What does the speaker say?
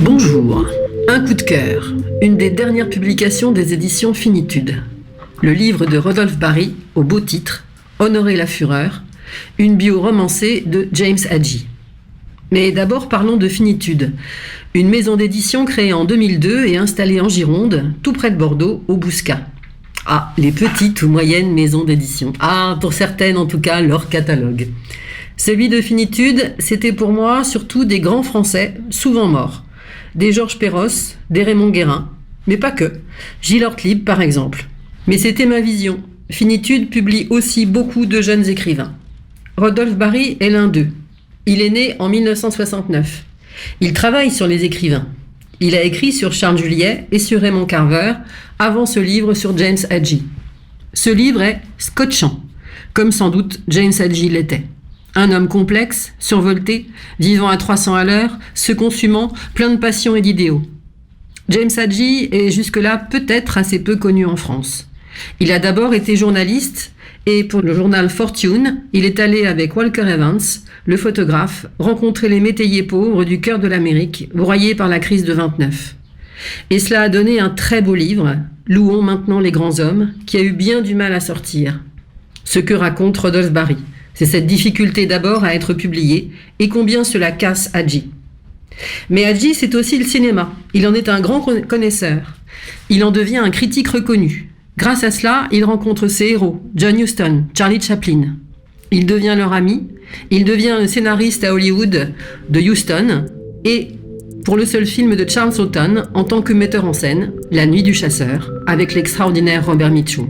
Bonjour, un coup de cœur, une des dernières publications des éditions Finitude. Le livre de Rodolphe Barry, au beau titre, Honorer la fureur, une bio romancée de James Hadji. Mais d'abord parlons de Finitude, une maison d'édition créée en 2002 et installée en Gironde, tout près de Bordeaux, au Bouscat. Ah, les petites ou moyennes maisons d'édition. Ah, pour certaines en tout cas, leur catalogue. Celui de Finitude, c'était pour moi surtout des grands Français, souvent morts. Des Georges Perros, des Raymond Guérin, mais pas que. Gilles Ortlieb par exemple. Mais c'était ma vision. Finitude publie aussi beaucoup de jeunes écrivains. Rodolphe Barry est l'un d'eux. Il est né en 1969. Il travaille sur les écrivains. Il a écrit sur Charles Juliet et sur Raymond Carver avant ce livre sur James Hadji. Ce livre est scotchant, comme sans doute James Hadji l'était. Un homme complexe, survolté, vivant à 300 à l'heure, se consumant, plein de passion et d'idéaux. James Hadji est jusque-là peut-être assez peu connu en France. Il a d'abord été journaliste et pour le journal Fortune, il est allé avec Walker Evans, le photographe, rencontrer les métayers pauvres du cœur de l'Amérique, broyés par la crise de 29. Et cela a donné un très beau livre, Louons maintenant les grands hommes, qui a eu bien du mal à sortir. Ce que raconte Rodolphe Barry. C'est cette difficulté d'abord à être publié et combien cela casse Hadji. Mais Hadji, c'est aussi le cinéma. Il en est un grand connaisseur. Il en devient un critique reconnu. Grâce à cela, il rencontre ses héros, John Huston, Charlie Chaplin. Il devient leur ami. Il devient le scénariste à Hollywood de Huston et pour le seul film de Charles Laughton en tant que metteur en scène, La Nuit du chasseur, avec l'extraordinaire Robert Mitchum.